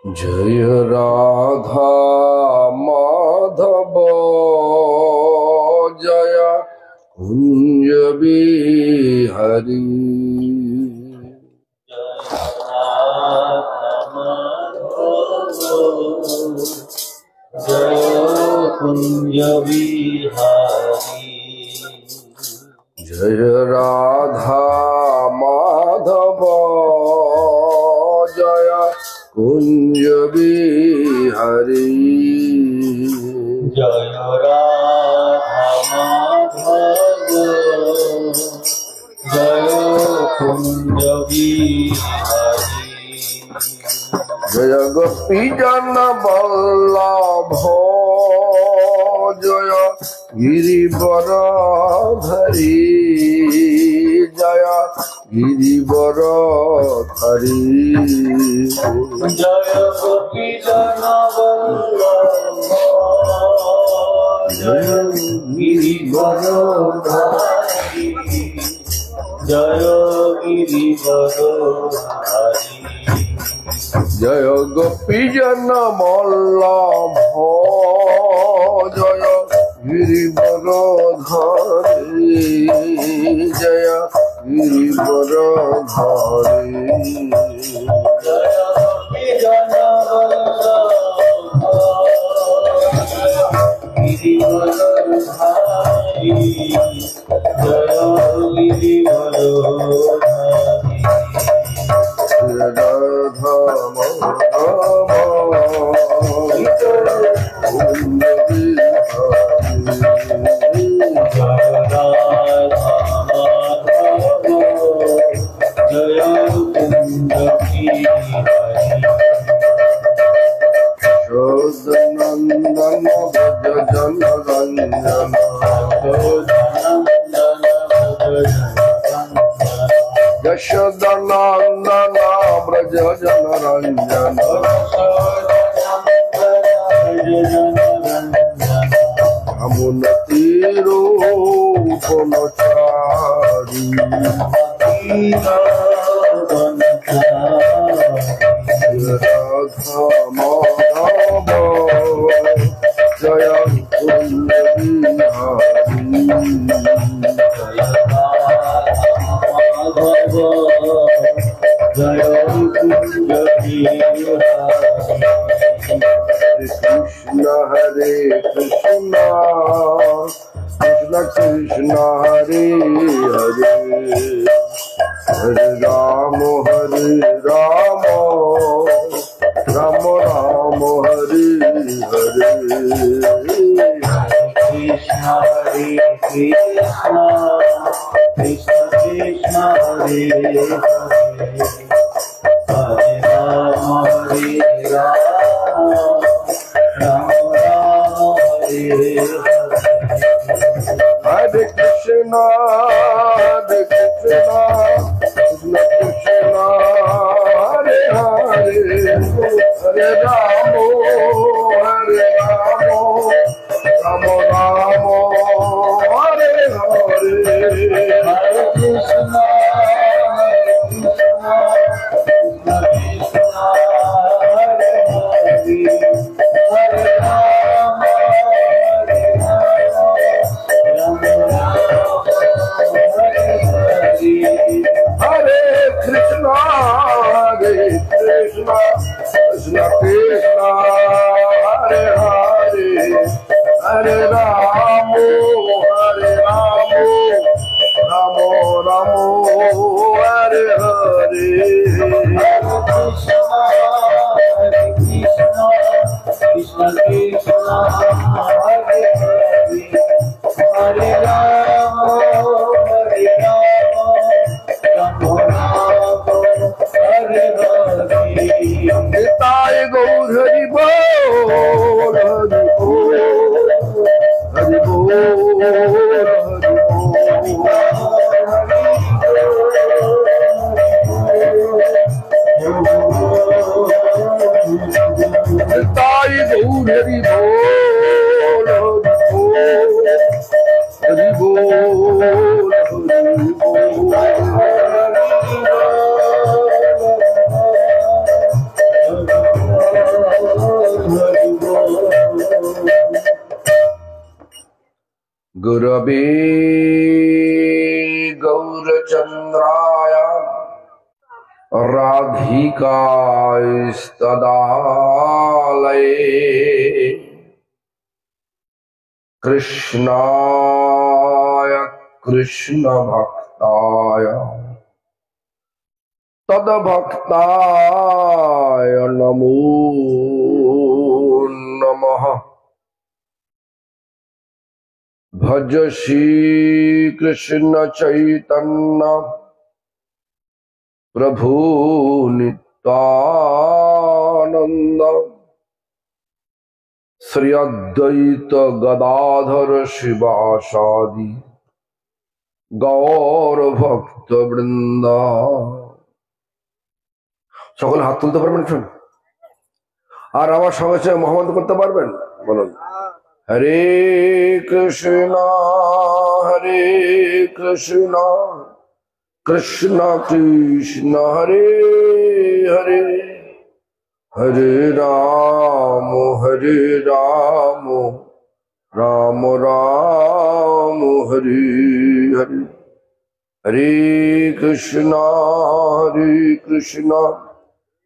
जय राधा माधव जय कुंज बिहारी जय कुंज बिहारी जय राधा माधव जय कुंज बिहारी जय राधा माधव जय कुंज बिहारी जय गोपी जन वल्लभ जय गिरिवर धरी जय गिरिवर धरी जय गोपी जन वल्लभ जय गिरिवर धरी जय गिरिवर धरी जय गोपी जन वल्लभ जय गिरिवर धरी जय गिरिवर धरी जय गोपी जन वल्लभ गिरिवर धरी जय गिरिवर धरी राधा माधव जय कुंज नंदन भज जन रंजन यशोदनंदन ब्रज जन रंजन यमुनती रूप नचारी राधा माधव जय कुंज बिहारी जय कुंज कृष्ण हरे कृष्ण कृष्ण कृष्ण हरे हरे हरे राम राम राम हरे हरे कृष्ण हरे कृष्ण कृष्ण कृष्ण हरे हरे राम राम राम हरे हरे कृष्ण कृष्ण कृष्ण हरे हरे हरे राम राम राम हरे हरे हरे कृष्ण कृष्ण हरे हरे हरे राम राम हरे हरे हरे कृष्ण कृष्ण कृष्ण हरे हरे हरे राम राम राम हरे हरे कृष्ण कृष्ण हरे हरे हरे राम राम राम हरे हरे निताय गौर हरि बोल हरि बोल हरि बोल हरि बोल निताय गौर हरि बोल हरि बोल हरि बोल गुरवे गौरचन्द्राय राधिकास्तदालये कृष्णाय कृष्णभक्ताय तद्भक्ताय नमो नमः। भज श्री कृष्ण चैतन्य प्रभु नित्यानंद श्री अद्वैत गदाधर शिवासादि गौर भक्त वृंदा। সকলে হাত তুলতে পারবেন শুনুন, আর আমার সঙ্গে সঙ্গে মহামন্ত্র করতে পারবেন। বলুন হরে কৃষ্ণ কৃষ্ণ কৃষ্ণ হরে হরে হরে রাম রাম রাম হরে হরে। হরে কৃষ্ণ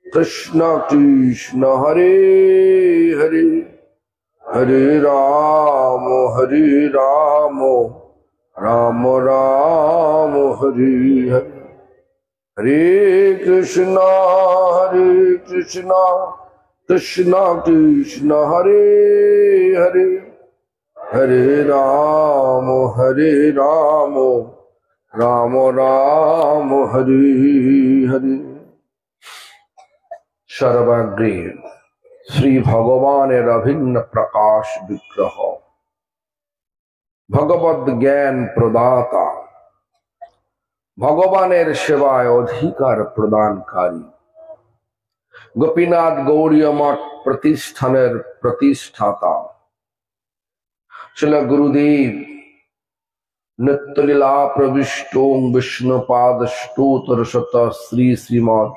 কৃষ্ণ কৃষ্ণ হরে হরে হরে রাম রাম রাম হরে হরে। হরে কৃষ্ণ কৃষ্ণ কৃষ্ণ হরে হরে হরে রাম রাম রাম হরে হরে। সর্বাগ্রে শ্রী ভগবানের অভিন্ন প্রকাশ বিগ্রহ, ভগবদ জ্ঞান প্রদাতা, ভগবানের সেবায় অধিকার প্রদানকারী, গোপীনাথ গৌড়ীয় মঠ প্রতিষ্ঠানের প্রতিষ্ঠাতা শ্রীল গুরুদেব নিত্যলীলা প্রবিষ্ট বিষ্ণুপাদ স্তোত্র শত শ্রী শ্রীমদ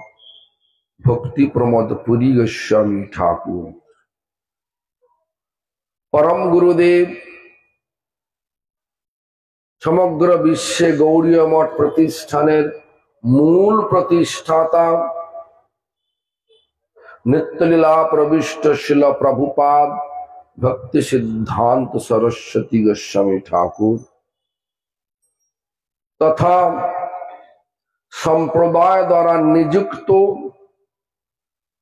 ভক্তি প্রমোদ পুরী গোস্বামী ঠাকুর, পরম গুরুদেব সমগ্র বিশ্বে গৌড়ীয় মঠ প্রতিষ্ঠানের মূল প্রতিষ্ঠাতা নিত্যলীলা প্রবিষ্ট শিল প্রভুপাদ ভক্তি সিদ্ধান্ত সরস্বতী গোস্বামী ঠাকুর তথা সম্প্রদায় দ্বারা নিযুক্ত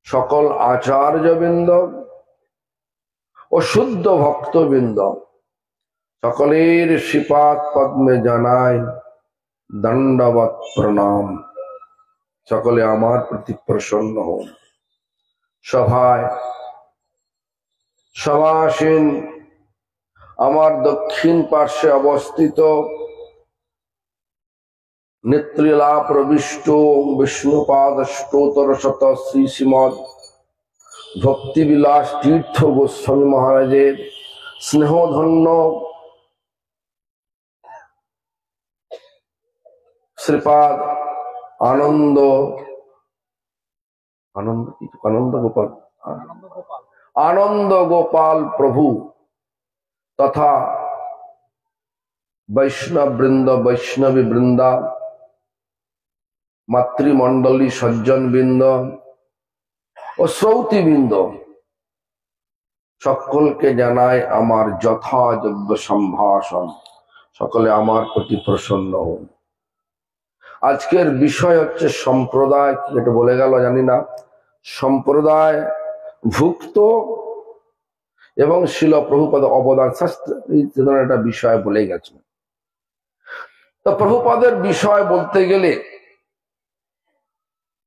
সকল আচার্যবৃন্দ ও শুদ্ধ ভক্তবৃন্দ সকলের শ্রীপাদ পদ্মে জানাই দণ্ডবৎ প্রণাম। সকলে আমার প্রতি প্রসন্ন হন। সভায় সমাসীন আমার দক্ষিণ পার্শ্বে অবস্থিত নিত্যলীলা প্রবিষ্ট বিষ্ণুপাদ স্তোত্র শত শ্রী শ্রীমদ ভক্তিবিলাস তীর্থ গোস্বামী মহারাজের স্নেহধন্য শ্রীপাদ আনন্দ গোপাল প্রভু তথা বৈষ্ণব বৃন্দ বৈষ্ণবী বৃন্দা মাতৃমণ্ডলী সজ্জন বৃন্দ ও শ্রৌতী বৃন্দ সকলকে জানাই আমার যথাযোগ্য সম্ভাষণ। সকলে আমার প্রতি প্রসন্ন হন। আজকের বিষয় হচ্ছে সম্প্রদায়, এটা বলে গেল জানি না, সম্প্রদায় ভুক্ত এবং শিল প্রভুপাদ অবদান শাস্ত্র এই ধরনের একটা বিষয় বলে গেছে। তো প্রভুপাদের বিষয় বলতে গেলে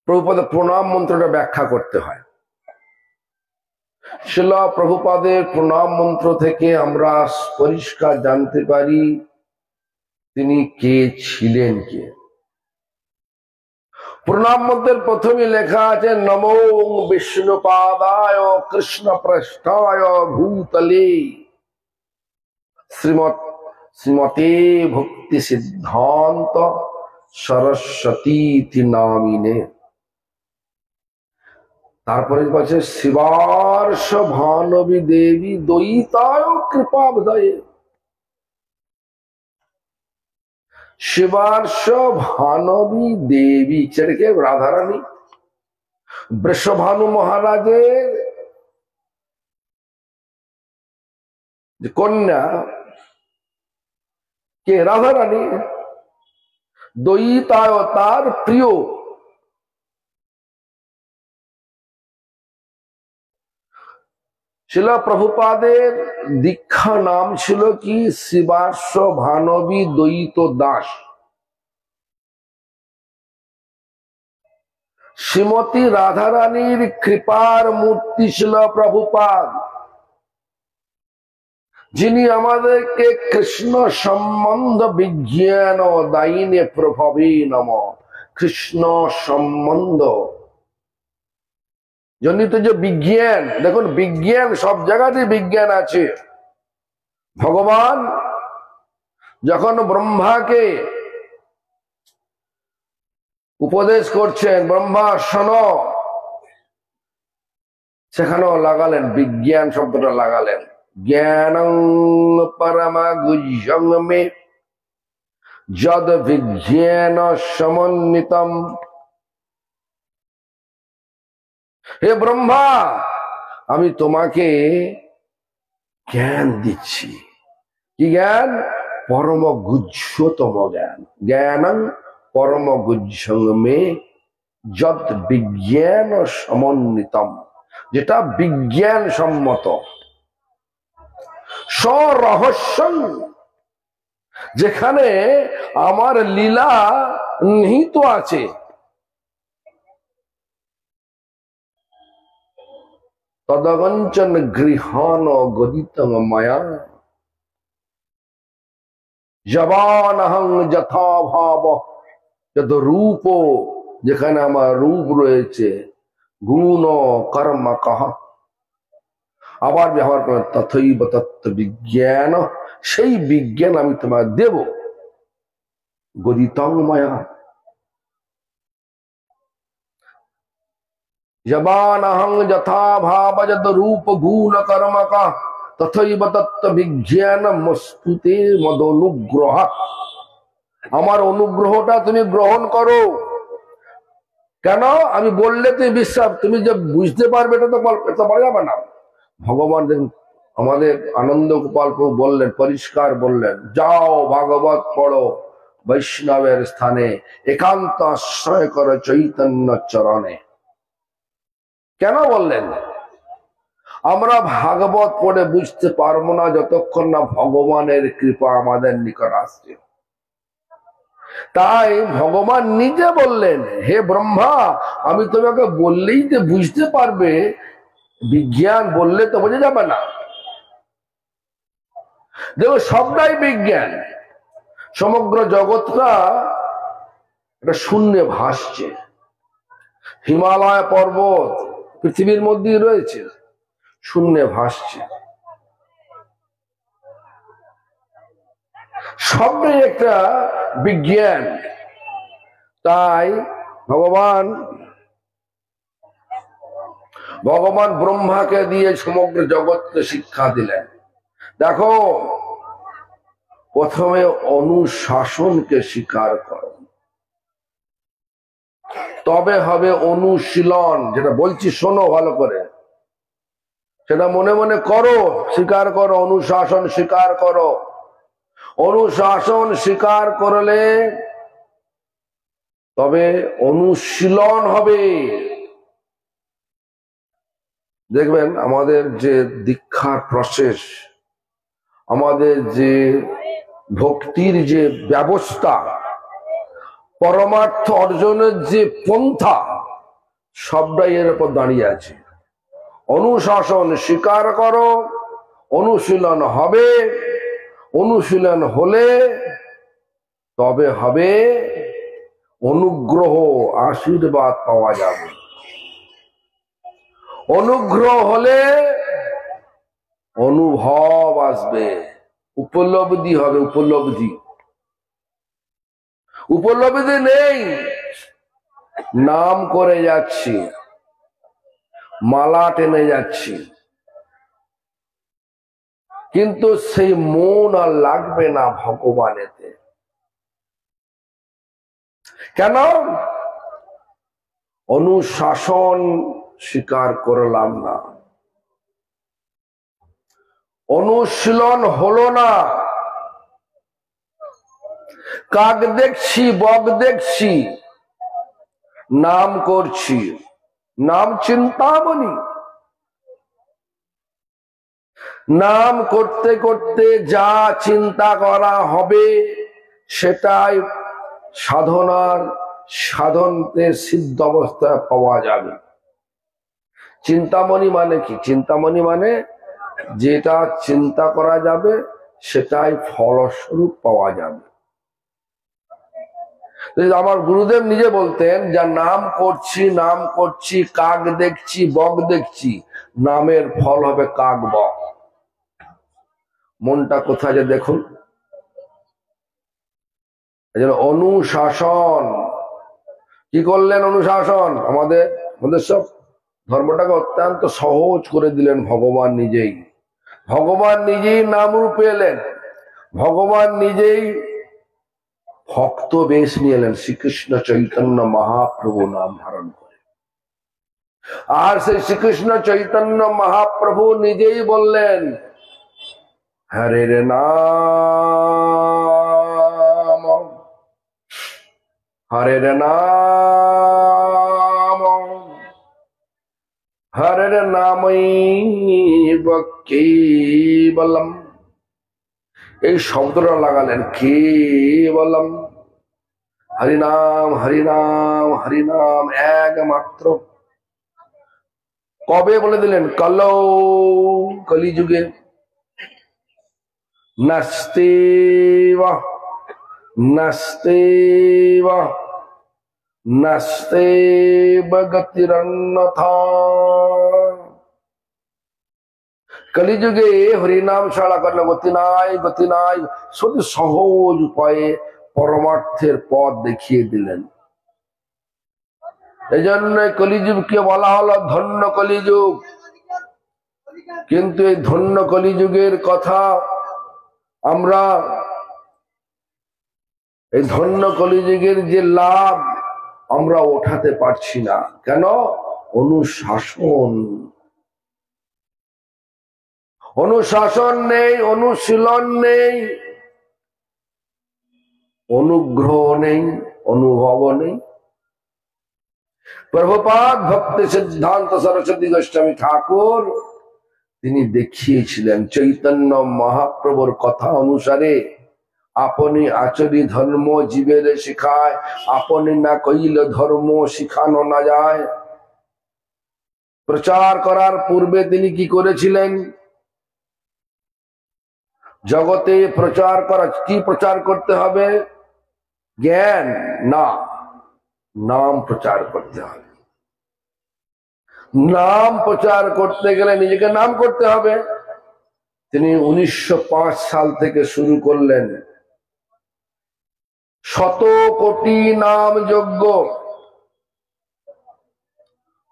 প্রভুপাদের প্রণাম মন্ত্রটা ব্যাখ্যা করতে হয়। শিল প্রভুপাদের প্রণাম মন্ত্র থেকে আমরা পরিষ্কার জানতে পারি তিনি কে ছিলেন। কে প্রণাম মন্ত্রের প্রথমে লেখা আছে নমো বিষ্ণুপাদায় কৃষ্ণ পৃষ্ঠায় ভূতলে শ্রীমতে ভক্তি সিদ্ধান্ত সরস্বতী নামিনে। তারপরে বলছে শিবার্ষ ভানবী দেবী দ্বৈতায় কৃপাবদয়ে। শিবার্ষ ভানবী দেবী ছেড়ে রাধারানী, বৃষভানু মহারাজের যে কন্যা কে রাধারানী, দ্বৈতায়তার প্রিয়। শিলা প্রভুপাদের দীক্ষা নাম ছিল কি? শিবার্ষ ভানবী দ্বৈত দাস। শ্রীমতী রাধারানীর কৃপার মূর্তি ছিল প্রভুপাদ, যিনি আমাদেরকে কৃষ্ণ সম্বন্ধ বিজ্ঞান ও দায়িনে প্রভবে নম। কৃষ্ণ সম্বন্ধ জনিত যে বিজ্ঞান, দেখুন বিজ্ঞান সব জায়গাতে বিজ্ঞান আছে। ভগবান যখন ব্রহ্মাকে উপদেশ করছেন, ব্রহ্মা শোনো, সেখানেও লাগালেন বিজ্ঞান শব্দটা লাগালেন। জ্ঞানং পরমগুহ্যং মে যদ বিজ্ঞান সমন্বিতম। হে ব্রহ্মা, আমি তোমাকে জ্ঞান দিচ্ছি। কি জ্ঞান? পরম গুহ্যতম জ্ঞান। জ্ঞানং পরম গুহ্যং মে যদ বিজ্ঞান সমন্বিতম, যেটা বিজ্ঞান সম্মত। স্বরহস্যং, যেখানে আমার লীলা নিহিত আছে। তদগঞ্চন গৃহান গদিতং মায়া জবানহং যথা ভাব। যত রূপ, যেখানে আমার রূপ রয়েছে, গুণ কর্ম কহ, আবার ব্যবহার করেন তথৈব তত্ত্ব বিজ্ঞান, সেই বিজ্ঞান আমি তোমার দেব। গদিতং মায়া জবানহং যথা ভাব যত রূপ গুণ কর্ম কহ তথৈব তত্ত্ব বিজ্ঞান মস্তুতে মদ অনুগ্রহ। আমার অনুগ্রহটা তুমি গ্রহণ করো। কেন? আমি বললে তুমি বিশ্বাস, তুমি যে বুঝতে পারবে এটা তো বলা যাবে না। ভগবান আমাদের আনন্দ গোপাল প্রভু বললেন, পরিষ্কার বললেন, যাও ভাগবত পড়ো বৈষ্ণবের স্থানে, একান্ত আশ্রয় করো চৈতন্য চরণে। কেন বললেন? আমরা ভাগবত পড়ে বুঝতে পারবো না যতক্ষণ না ভগবানের কৃপা আমাদের নিকট আসছে। তাই ভগবান নিজে বললেন, হে ব্রহ্মা, আমি তোমাকে বললেই যে বুঝতে পারবে, বিজ্ঞান বললে তো বোঝা যাবে না। দেখো সবটাই বিজ্ঞান। সমগ্র জগৎটা এটা শূন্যে ভাসছে। হিমালয় পর্বত পৃথিবীর মধ্যেই রয়েছে, শূন্যে ভাসছে। সবটাই একটা বিজ্ঞান। তাই ভগবান ব্রহ্মাকে দিয়ে সমগ্র জগৎকে শিক্ষা দিলেন। দেখো, প্রথমে অনুশাসনকে স্বীকার করো, তবে হবে অনুশীলন। যেটা বলছি শোনো ভালো করে, সেটা মনে মনে করো, স্বীকার করো, অনুশাসন স্বীকার করো। অনুশাসন স্বীকার করলে তবে অনুশীলন হবে। দেখবেন আমাদের যে দীক্ষার প্রসেস, আমাদের যে ভক্তির যে ব্যবস্থা, পরমার্থ অর্জনের যে পন্থা, সবটাই এর উপর দাঁড়িয়ে আছে। অনুশাসন স্বীকার করো, অনুশীলন হবে, অনুশীলন হলে তবে হবে অনুগ্রহ, আশীর্বাদ পাওয়া যাবে। অনুগ্রহ হলে অনুভব আসবে, উপলব্ধি হবে। উপলব্ধি নেই, নাম করে যাচ্ছি, মালা টেনে যাচ্ছি, কিন্তু সেই মন আর লাগবে না ভগবানেতে। কেন? অনুশাসন স্বীকার করলাম না, অনুশীলন হলো না। কাক দেখছি, বক দেখছি, নাম করছি, নাম চিন্তামণি। নাম করতে করতে যা চিন্তা করা হবে সেটাই সাধনতে সিদ্ধ অবস্থায় পাওয়া যাবে। চিন্তামণি মানে কি? চিন্তামণি মানে যেটা চিন্তা করা যাবে সেটাই ফলস্বরূপ পাওয়া যাবে। আমার গুরুদেব নিজে বলতেন, যা নাম করছি, কাক দেখছি, বক দেখছি, নামের ফল হবে কাক বক। মনটা কোথায় যে দেখুন। এই জন্য অনুশাসন কি করলেন? অনুশাসন আমাদের সব ধর্মটাকে অত্যন্ত সহজ করে দিলেন ভগবান নিজেই। ভগবান নিজেই নাম রূপে এলেন, ভগবান নিজেই ভক্ত বেশ নিয়ে এলেন, শ্রীকৃষ্ণ চৈতন্য মহাপ্রভু নাম ধারণ করে। আর সেই শ্রীকৃষ্ণ চৈতন্য মহাপ্রভু নিজেই বললেন, হরে নাম, হরে নাম, হরে নামৈব কেবলম। এই শব্দটা লাগালেন, কেবলম। হরিনাম, হরিনাম, হরিনাম একমাত্র। কবে বলে দিলেন? কলিযুগে। নাস্তেব নাস্তেব নাস্তেব গতিরন্যথা। কলিযুগে হরিনাম ছাড়া কোনো গতি নাই, গতি নাই। শুধু সহজ উপায়ে পরমার্থের পথ দেখিয়ে দিলেন। এই জন্য কলিযুগকে বলা হলো ধন্য কলিযুগ। কিন্তু এই ধন্য কলিযুগের কথা আমরা, এই ধন্য কলিযুগের যে লাভ আমরা ওঠাতে পারছি না। কেন? অনুশাসন, অনুশাসন নেই, অনুশীলন নেই, অনুগ্রহ নেই, অনুভব নেই। প্রভুপাদ ভক্তি সিদ্ধান্ত সরস্বতী গোস্বামী ঠাকুর তিনি দেখিয়েছিলেন, চৈতন্য মহাপ্রভুর কথা অনুসারে আপনি আচরি ধর্ম জীবের শিখায়, আপনি না কইলে ধর্ম শিখানো না যায়। প্রচার করার পূর্বে তিনি কি করেছিলেন? জগতে প্রচার করা, কি প্রচার করতে হবে? জ্ঞান না, নাম প্রচার করতে হবে। নাম প্রচার করতে গেলে নিজেকে নাম করতে হবে। তিনি 1905 সাল থেকে শুরু করলেন 100 কোটি নাম যজ্ঞ।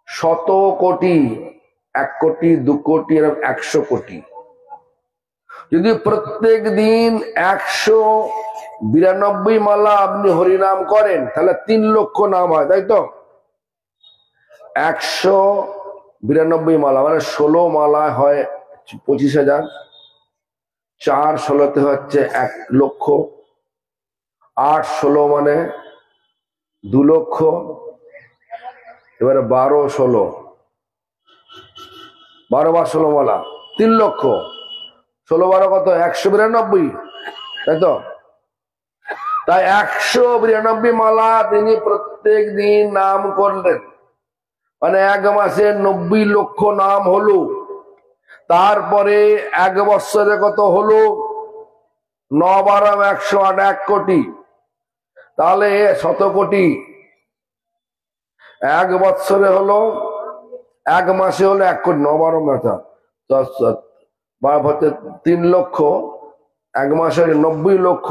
100 কোটি, 1 কোটি, 2 কোটি, 100 কোটি। যদি প্রত্যেক দিন 192 মালা আপনি হরিনাম করেন তাহলে 3 লক্ষ নাম হয়, তাই তো? 192 মালা মানে 16 মালায় হয় 25,000, 4 16তে হচ্ছে 1 লক্ষ, 8 16 মানে 2 লক্ষ, এবারে 12 16, 12 বার 16 মালা 3 লক্ষ, 16 12 কত? 192, তাই তো? তাই 192 মালা তিনি প্রত্যেক দিন নাম করলেন, মানে 1 মাসে 90 লক্ষ নাম হলো। তারপরে 1 বৎসরে কত হলো? 9 12 108, 1 কোটি। তাহলে 100 কোটি 1 বৎসরে হলো, 1 মাসে হলো 1 কোটি, 9 12 মাথা 3 লক্ষ, 1 মাসে 90 লক্ষ,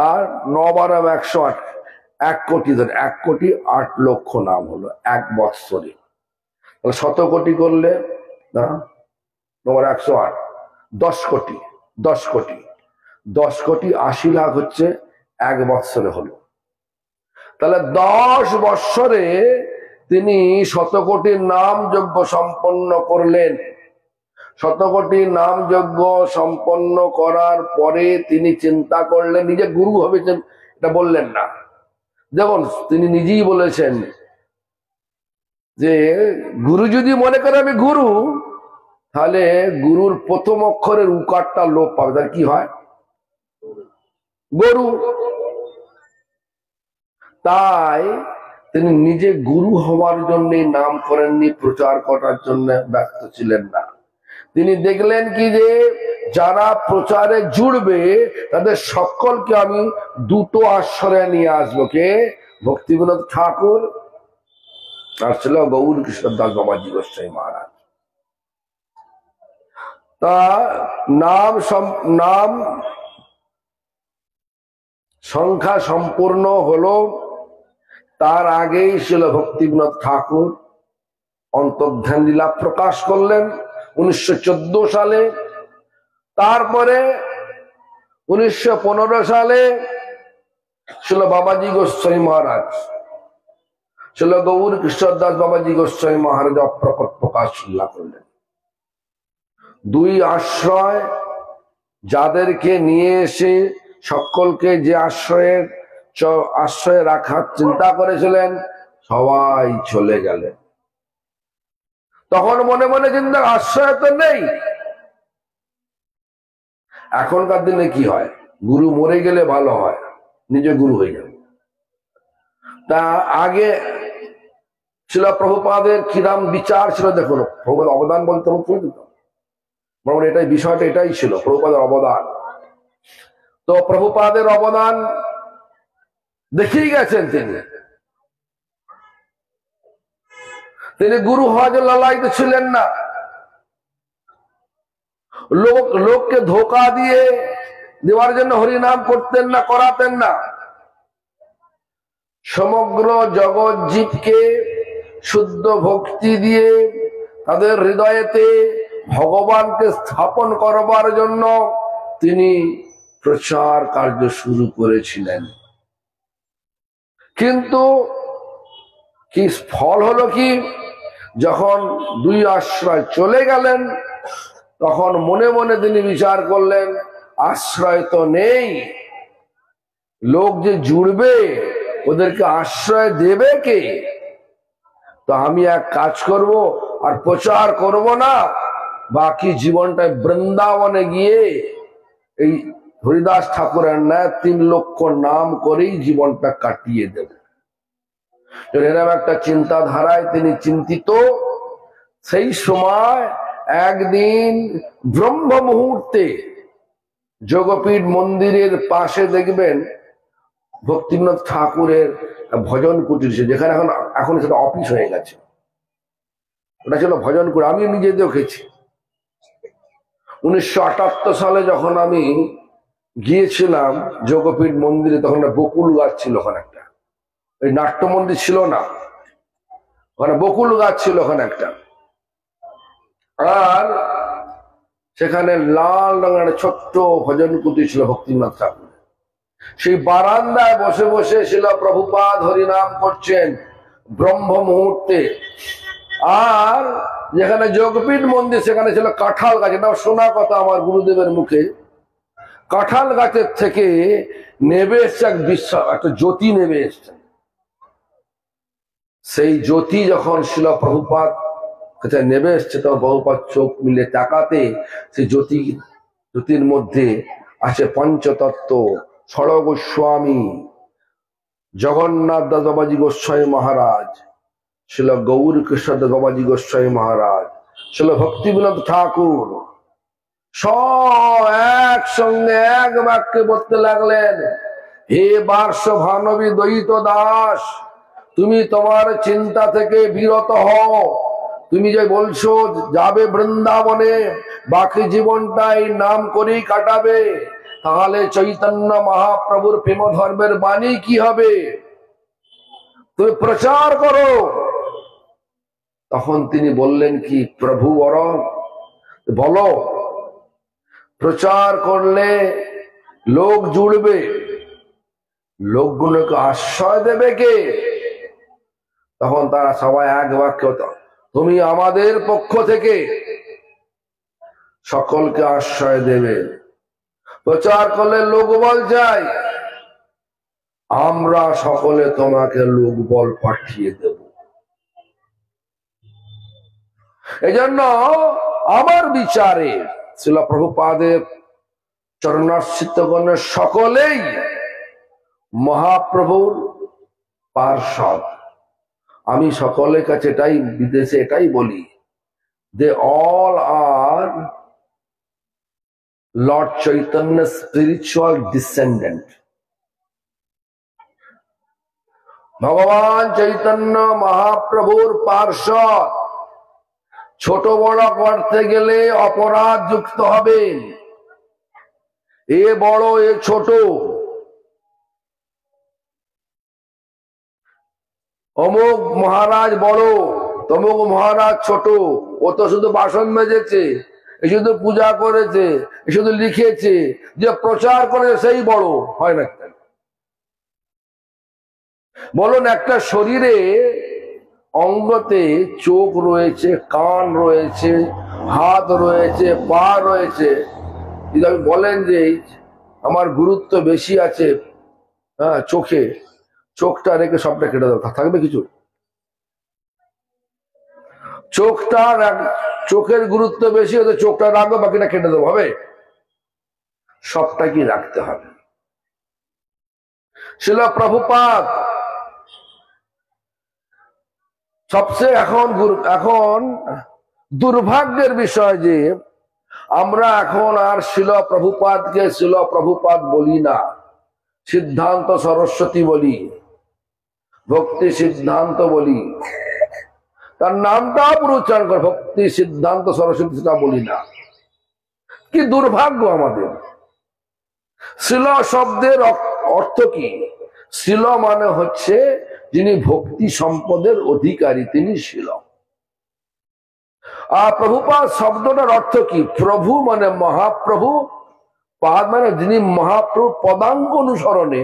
আর 9 12 108, 1 কোটি। ধরে 1 কোটি 8 লক্ষ নাম হলো 1 বৎসরে। 100 কোটি করলে না, 108, 10 কোটি, 10 কোটি, 10 কোটি 80 লাখ হচ্ছে 1 বৎসরে হলো। তাহলে 10 বৎসরে তিনি 100 কোটির নাম যজ্ঞ সম্পন্ন করলেন। 100 কোটি নাম যজ্ঞ সম্পন্ন করার পরে তিনি চিন্তা করলেন, নিজে গুরু হবেছেন এটা বললেন না। যেমন তিনি নিজেই বলেছেন যে গুরু যদি মনে করে আমি গুরু, তাহলে গুরুর প্রথম অক্ষরের উকারটা লোপ পাবে, তার কি হয়? গরু। তাই তিনি নিজে গুরু হওয়ার জন্য নাম করেননি, প্রচার করার জন্য ব্যস্ত ছিলেন না। তিনি দেখলেন কি যে যারা প্রচারে জুড়বে তাদের সকলকে আমি দুটো আশ্রয়ে নিয়ে আসবো। কে? ভক্তিবিনোদ ঠাকুর আর ছিল গৌর কৃষ্ণদাস বাবাজি গোস্বামী মহারাজ। তা নাম সংখ্যা সম্পূর্ণ হলো, তার আগেই ছিল ভক্তিবিনোদ ঠাকুর অন্তর্ধান লীলা প্রকাশ করলেন 1914 সালে। তারপরে 1915 সালে ছিল বাবাজি গোস্বামী মহারাজ, ছিল গৌর কৃষ্ণদাস বাবাজি গোস্বামী মহারাজ অপ্রকট প্রকাশ লীলা করলেন। দুই আশ্রয়, যাদেরকে নিয়ে এসে সকলকে যে আশ্রয়ে রাখার চিন্তা করেছিলেন সবাই চলে গেলেন। তখন মনে মনে চিন্তা, আশ্রয় তো নেই। এখনকার দিনে কি হয়, গুরু মরে গেলে ভালো হয়, নিজে গুরু হয়ে যাবে। তা আগে ছিল প্রভুপাদের কিরাম বিচার ছিল, দেখুন প্রভুপাদ অবদান বলতে বরং এটাই বিষয়টা, এটাই ছিল প্রভুপাদের অবদান। তো প্রভুপাদের অবদান দেখিয়ে গেছেন তিনি গুরু হওয়ার জন্য লালায়িত ছিলেন না। লোককে ধোকা দেওয়ার জন্য হরিনাম করতেন না, করাতেন না। সমগ্র জগৎ জীবকে শুদ্ধ ভক্তি দিয়ে তাদের হৃদয়েতে ভগবানকে স্থাপন করবার জন্য তিনি প্রচার কার্য শুরু করেছিলেন। কিন্তু কি ফল হলো কি, যখন দুই আশ্রয় চলে গেলেন তখন মনে মনে তিনি বিচার করলেন, আশ্রয় তো নেই, লোক যে জুড়বে ওদেরকে আশ্রয় দেবে কে? তো আমি এক কাজ করব, আর প্রচার করব না, বাকি জীবনটা বৃন্দাবনে গিয়ে এই হরিদাস ঠাকুরের ন্যায় 3 লক্ষ নাম করেই জীবনটা কাটিয়ে দেব। এরকম একটা চিন্তাধারায় তিনি চিন্তিত। সেই সময় একদিন ব্রহ্ম মুহূর্তে যোগপীঠ মন্দিরের পাশে দেখবেন ভক্তিবিনোদ ঠাকুরের ভজন কুটির, যেখানে এখন সেটা অফিস হয়ে গেছে। ওটা ছিল ভজন কুটির, আমি নিজে দেখেছি। 1978 সালে যখন আমি গিয়েছিলাম যোগপীঠ মন্দিরে, তখন বকুল গাছ ছিল ওখানে একটা, ওই নাট্য মন্দির ছিল না, ওখানে বকুল গাছ ছিল ওখানে একটা। আর সেখানে লাল রঙের ছোট্ট ভজন কুটির ছিল ভক্তিবিনোদ ঠাকুর। সেই বারান্দায় বসে বসে ছিল প্রভুপাদ হরিনাম করছেন ব্রহ্ম মুহূর্তে। আর যেখানে যোগপীঠ মন্দির সেখানে ছিল কাঁঠাল গাছ। এটা শোনা কথা আমার গুরুদেবের মুখে। কাঁঠাল গাছের থেকে নেবে এসছে একটা জ্যোতি নেবে এসছে। সেই জ্যোতি যখন ছিল প্রভুপাদ কাছে নেবে এসছে, তখন প্রভুপাদ চোখ মিলে তাকাতে সেই জ্যোতির মধ্যে আছে পঞ্চতত্ত্ব, ষড় গোস্বামী, জগন্নাথ দাস বাবাজি গোস্বামী মহারাজ, ছিল গৌর কৃষ্ণদাস বাবাজি গোস্বামী মহারাজ, ছিল ভক্তিবিনোদ ঠাকুর। সব একসঙ্গে এক বাক্যে বলতে লাগলেন, হে বার্ষ ভানবী দ্বৈত দাস, তুমি তোমার চিন্তা থেকে বিরত হও। তুমি যে বলছো যাবে বৃন্দাবনে, বাকি জীবনটাই নাম করেই কাটাবে, তাহলে চৈতন্য মহাপ্রভুর প্রেম ধর্মের বাণী কি হবে? তুমি প্রচার করো। তখন তিনি বললেন কি, প্রভু বলো, প্রচার করলে লোক জুড়বে, লোকগুলোকে আশ্রয় দেবে কে? তখন তারা সবাই এক বাক্য, তুমি আমাদের পক্ষ থেকে সকলকে আশ্রয় দেবে। প্রচার করলে লোকবল চাই, আমরা সকলে তোমাকে লোকবল পাঠিয়ে দেব। এজন্য আমার বিচারে শ্রীল প্রভুপাদের চরণাশ্রিতগণের সকলেই মহাপ্রভুর পার্ষদ। আমি সকলের কাছে এটাই, বিদেশে এটাই বলি, they all are lord Chaitanya spiritual descendant. ভগবান চৈতন্য মহাপ্রভুর পার্ষদ। ছোট বড় করতে গেলে অপরাধ যুক্ত হবে, এ বড় এ ছোট, অমুক মহারাজ বড় তমুক মহারাজ ছোট, ও তো শুধু বাসন মেজেছে, এ শুধু পূজা করেছে, এ শুধু লিখেছে, যে প্রচার করে সেই বড় হয় না। বলুন, একটা শরীরে অঙ্গতে চোখ রয়েছে, কান রয়েছে, হাত রয়েছে, পা রয়েছে, যদি আপনি বলেন যে আমার গুরুত্ব বেশি আছে হ্যাঁ চোখে, চোখটা রেখে সবটা কেটে দেবো, থাকবে কিছু? চোখের গুরুত্ব বেশি হতে চোখটা রাখবো, বাকিটা কেটে দেবো, হবে? সবটা কি রাখতে হবে। শিল প্রভুপাদ সবচেয়ে এখন দুর্ভাগ্যের বিষয় যে আমরা এখন আর শিল প্রভুপাদকে শিল প্রভুপাদ বলি না, সিদ্ধান্ত সরস্বতী বলি, ভক্তি সিদ্ধান্ত বলি, তার নামটাও উচ্চারণ করে ভক্তি সিদ্ধান্ত সরস্বতী, সেটা বলি না। কি দুর্ভাগ্য আমাদের। শিল শব্দের অর্থ কি? শিল মানে হচ্ছে যিনি ভক্তি সম্পদের অধিকারী, তিনি শিল। আর প্রভুপাদ শব্দটার অর্থ কি? প্রভু মানে মহাপ্রভু, পাদ মানে যিনি মহাপ্রভু পদাঙ্ক অনুসরণে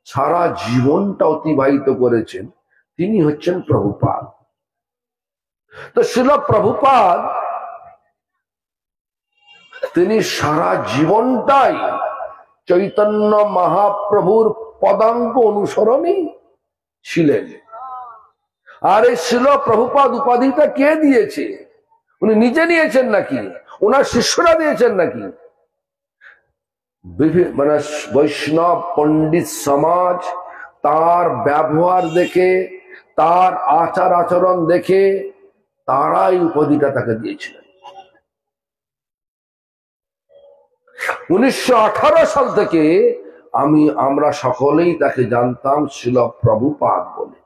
সারা জীবনটা অতিবাহিত করেছেন, তিনি হচ্ছেন প্রভুপাদ। তো শিল প্রভুপাদ তিনি সারা জীবনটাই চৈতন্য মহাপ্রভুর পদাঙ্ক অনুসরণই ছিলেন। আর এই শিল প্রভুপাদ উপাধিটা কে দিয়েছে? উনি নিজে নিয়েছেন নাকি ওনার শিষ্যরা দিয়েছেন নাকি? মানে বৈষ্ণব পণ্ডিত সমাজ তার ব্যবহার দেখে, তার আচার আচরণ দেখে তারাই উপাধিটা তাকে দিয়েছিলেন। 1918 সাল থেকে আমরা সকলেই তাকে জানতাম শিল প্রভুপাদ বলে।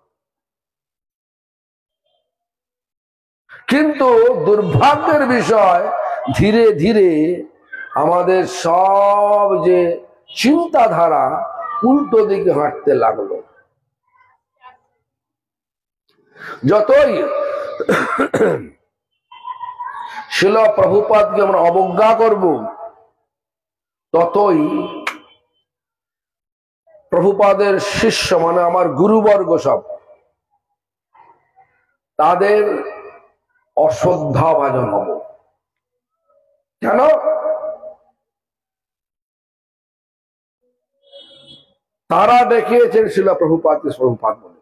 কিন্তু দুর্ভাগ্যের বিষয়, ধীরে ধীরে আমাদের সব যে চিন্তাধারা উল্টো দিকে হাঁটতে লাগলো। যতই শিল প্রভুপাদকে আমরা অবজ্ঞা করব, ততই প্রভুপাদের শিষ্য মানে আমার গুরুবর্গ সব, তাদের অশ্রদ্ধাভাজন হব। কেন? তারা দেখিয়েছেন শিল প্রভুপাদকে প্রভুপাদ বলে।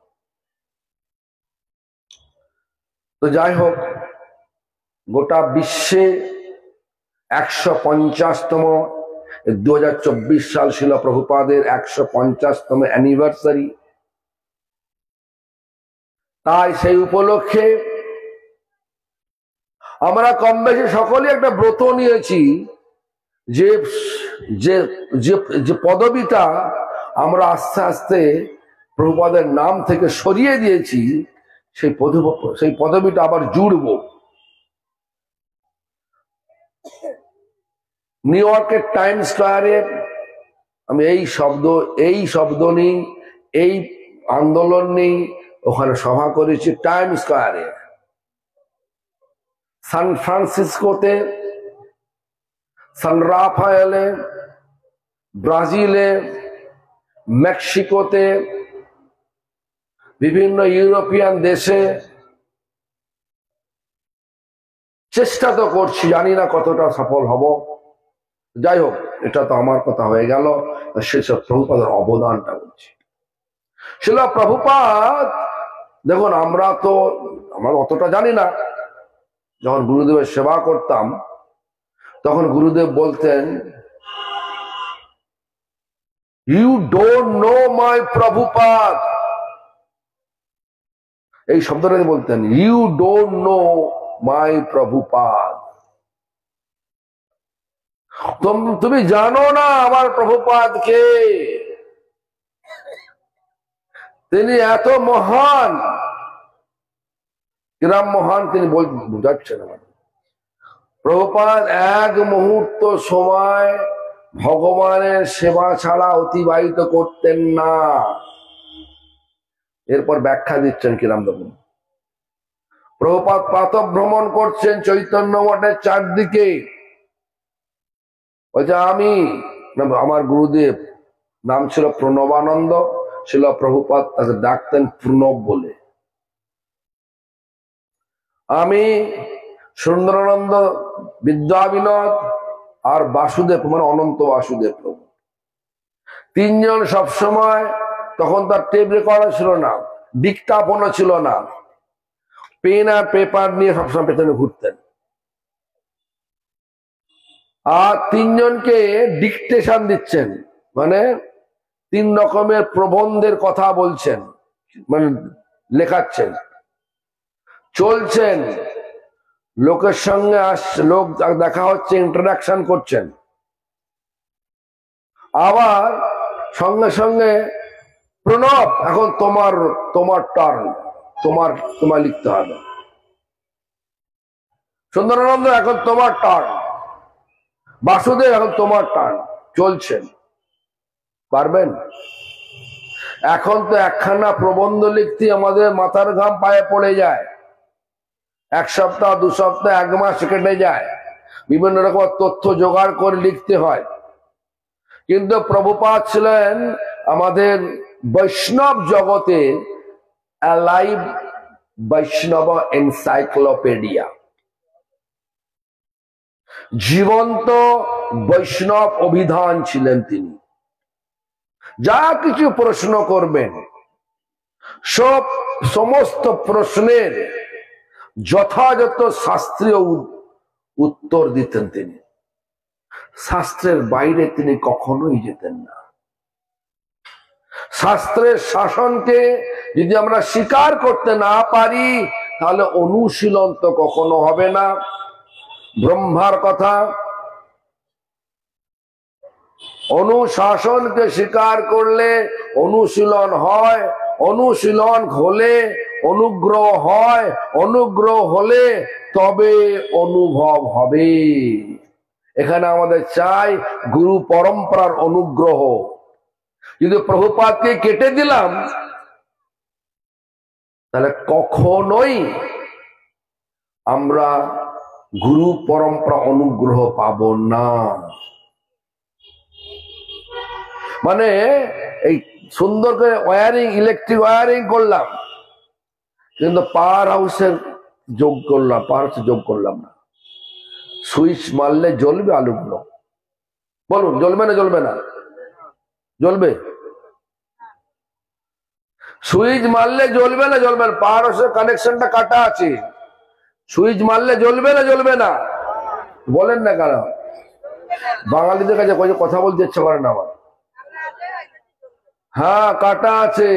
তো যাই হোক, গোটা বিশ্বে 150তম 2024 সাল শিল প্রভুপাদের 150তম অ্যানিভার্সারি। তাই সেই উপলক্ষে আমরা কম বেশি সকলেই একটা ব্রত নিয়েছি, যে যে যে পদবিটা আমরা আস্তে আস্তে প্রভুপাদের নাম থেকে সরিয়ে দিয়েছি, সেই পদবিটা আবার জুড়ব। নিউ ইয়র্কের টাইম স্কয়ারে আমি এই শব্দ নেই, এই আন্দোলন নেই, ওখানে সভা করেছি টাইম স্কয়ারে। সান ফ্রান্সিসকোতে, সান রাফায়েলে, ব্রাজিলে, মেক্সিকোতে, বিভিন্ন ইউরোপিয়ান দেশে চেষ্টা তো করছি, জানি না কতটা সফল হব। যাই হোক, এটা তো আমার কথা হয়ে গেল। সেসব প্রভুপাদের অবদানটা বলছি। শিলা প্রভুপাদ, দেখুন আমরা অতটা জানি না। যখন গুরুদেবের সেবা করতাম তখন গুরুদেব বলতেন, ইউ ডোন্ট নো মাই প্রভুপাদ। এই শব্দটা বলতেন, ইউ ডোন্ট নো মাই প্রভুপাদ। তুমি জানো না আমার প্রভুপাদকে, তিনি এত মহান। কিরাম মহান তিনি বুঝাচ্ছেন আমার প্রভুপাদ এক মুহূর্ত সময় ভগবানের সেবা ছাড়া অতিবাহিত করতেন না। এরপর ব্যাখ্যা দিচ্ছেন কিরাম দেখুন। প্রভুপাদ প্রাতঃ ভ্রমণ করছেন চৈতন্য মঠের চারদিকে। বলছে আমার গুরুদেব নাম ছিল প্রণবানন্দ, ছিল প্রভুপাদ তাকে ডাকতেন প্রণব বলে। আমি সুন্দরানন্দ, বিদ্যাবিনোদ আর বাসুদেব মানে অনন্ত বাসুদেব প্রভু, তিনজন সবসময়, তখন তার টেপ রেকর্ডার ছিল না, ডিকটাফোনও ছিল না, পেন আর পেপার নিয়ে সবসময় পেছনে ঘুরতেন। আর তিনজনকে ডিকটেশন দিচ্ছেন, মানে 3 রকমের প্রবন্ধের কথা বলছেন, মানে লেখাচ্ছেন, চলছেন, লোকের সঙ্গে লোক দেখা হচ্ছে, ইন্টারাকশন করছেন। আবার সঙ্গে সঙ্গে প্রণব, এখন তোমার টার্ন, তোমার লিখতে হবে। সুন্দরানন্দ, এখন তোমার টার্ন। বাসুদেব, এখন তোমার টার্ন। চলছেন, পারবেন? এখন তো একখানা প্রবন্ধ লিখতে আমাদের মাথার ঘাম পায়ে পড়ে যায়। 1 সপ্তাহ, 2 সপ্তাহ, 1 মাস কেটে যায়, বিভিন্ন রকম তথ্য জোগাড় করে লিখতে হয়। কিন্তু প্রভুপাদ ছিলেন আমাদের বৈষ্ণব জগতে অ্যালাইভ বৈষ্ণব এনসাইক্লোপিডিয়া, জীবন্ত বৈষ্ণব অভিধান ছিলেন তিনি। যা কিছু প্রশ্ন করবেন, সমস্ত প্রশ্নের যথাযথ শাস্ত্রীয় উত্তর দিতেন তিনি। শাস্ত্রের বাইরে তিনি কখনোই যেতেন না। শাস্ত্রের শাসনকে যদি আমরা স্বীকার করতে না পারি, তাহলে অনুশীলন তো কখনো হবে না। ব্রহ্মার কথা, অনুশাসনকে স্বীকার করলে অনুশীলন হয়, অনুশীলন হলে অনুগ্রহ হয়, অনুগ্রহ হলে তবে অনুভব হবে। এখানে আমাদের চাই গুরু পরম্পরার অনুগ্রহ। যদি প্রভুপাদকে কেটে দিলাম, তাহলে কখনোই আমরা গুরু পরম্পরা অনুগ্রহ পাব না। মানে এই সুন্দর করে ওয়ারিং, ইলেকট্রিক ওয়ারিং করলাম, কিন্তু পাওয়ার হাউসের যোগ করলাম না। সুইচ মারলে জ্বলবে আলুগুলো? বলুন, জ্বলবে না জ্বলবে না? জ্বলবে। সুইচ মারলে জ্বলবে না জ্বলবে না? পাওয়ার হাউসের কানেকশনটা কাটা আছে, সুইচ মারলে জ্বলবে না জ্বলবে না? বলেন না কেন? বাঙালিদের কাছে কথা বলতে ইচ্ছা করে না আমার। হ্যাঁ, কাটা আছে।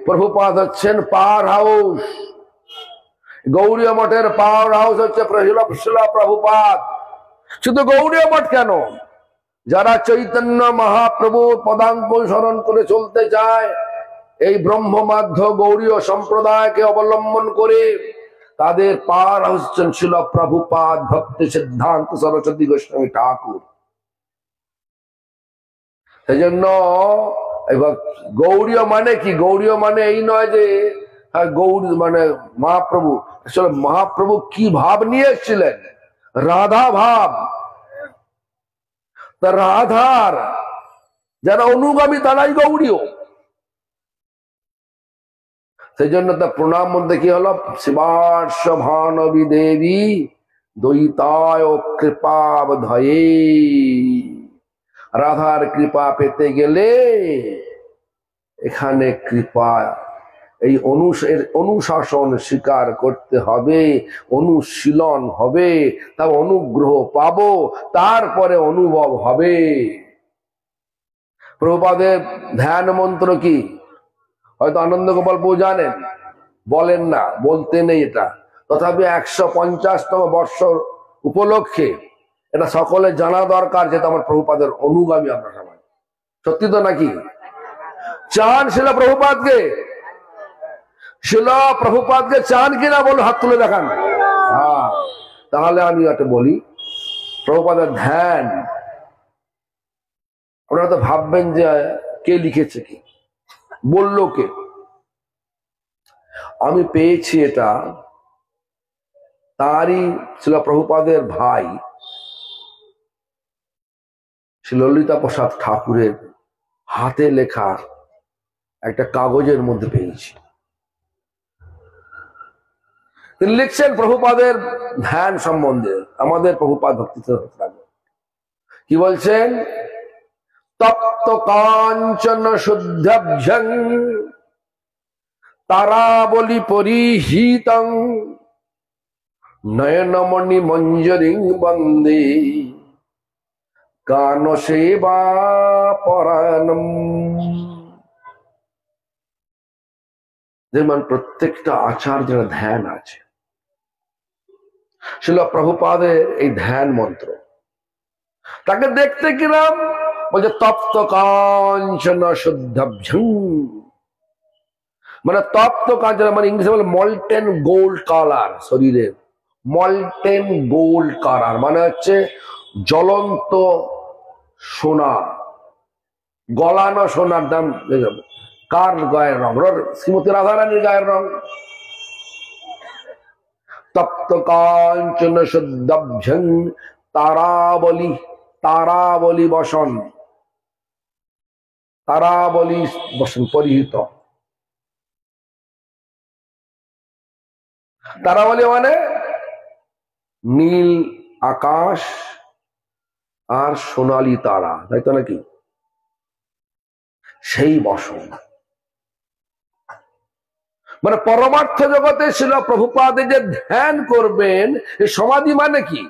প্রভুপাদ হচ্ছেন পাওয়ার হাউস। গৌড়ীয় মঠের পাওয়ার হাউস হচ্ছে প্রভুপাদ। শুধু গৌড়ীয় মঠ কেন, যারা চৈতন্য মহাপ্রভুর পদাঙ্ক স্মরণ করে চলতে চায়, এই ব্রহ্মমাধ্য গৌড়ীয় সম্প্রদায়কে অবলম্বন করে, তাদের পাওয়ার হাউস ছিল প্রভুপাদ ভক্তি সিদ্ধান্ত সরস্বতী গোস্বামী ঠাকুর। সেই জন্য গৌড়ীয় মানে কি? গৌড়ীয় মানে এই নয় যে গৌড়ী মানে মহাপ্রভু। আসলে মহাপ্রভু কি ভাব নিয়ে এসেছিলেন? রাধা ভাব। তা রাধার যারা অনুগামী তারাই গৌড়ীয়। সেই জন্য তার প্রণাম মধ্যে কি হলো, শিবার্ষ ভানবী দেবী দ্বৈতায় কৃপাবধয়ে। রাধার কৃপা পেতে গেলে এখানে কৃপা, এই অনুশাসন স্বীকার করতে হবে, অনুশীলন হবে, তার অনুগ্রহ পাবো, তারপরে অনুভব হবে। প্রভুপাদের ধ্যান মন্ত্র কি? হয়তো আনন্দ গোপাল প্রভু জানেন, বলেন না, বলতে নেই এটা, তথাপি 150তম বর্ষ উপলক্ষে এটা সকলে জানা দরকার, যেটা আমার প্রভুপাদের অনুগামী আমরা সবাই। সত্যি তো নাকি? চান শিলা প্রভুপাদকে? শিলা প্রভুপাদকে চান কিনা বলো, হাত তুলে দেখান। হ্যাঁ, তাহলে আমি একটা বলি, প্রভুপাদের ধ্যান আপনারা তো ভাববেন যে কে লিখেছে, কি বললো কে? আমি পেয়েছি এটা তারই ছিল প্রভুপাদের ভাই শ্রী ললিতা প্রসাদ ঠাকুরের হাতে লেখা একটা কাগজের মধ্যে পেয়েছি। তিনি লিখছেন প্রভুপাদের ধ্যান সম্বন্ধে, আমাদের প্রভুপাদ ভক্তি কি বলছেন? তপ্ত কাঞ্চন শুদ্ধাভ্যং তারাবলি পরিহিতং নয়নমণি মঞ্জরিং বন্দে গান সেবা পরায়ণম। যেমন প্রত্যেকটা আচার্যের ধ্যান আছে, ছিল প্রভুপাদের এই ধ্যান মন্ত্র। তাকে দেখতে কিরাম? বলছে তপ্ত কাঞ্চন শুদ্ধাভ্যং, মানে তপ্ত কাঞ্চন মানে ইংলিশে বলে মল্টেন গোল্ড কালার, শরীরের মল্টেন গোল্ড কালার মানে হচ্ছে জ্বলন্ত সোনা, গলানো সোনার দাম। কার গায়ের রং? শ্রীমতী রাধারানীর গায়ের রং। তপ্ত কাঞ্চন শুদ্ধাভ্যং তারাবলি, তারাবলি বসন, তারাবলি বসন পরিহিত। তারাবলি মানে নীল আকাশ আর সোনালী তারা, তাই তো নাকি? সেই বসন মানে পরমার্থ জগতে ছিল প্রভুপাদে যে ধ্যান করবেন। এই সমাধি মানে কি?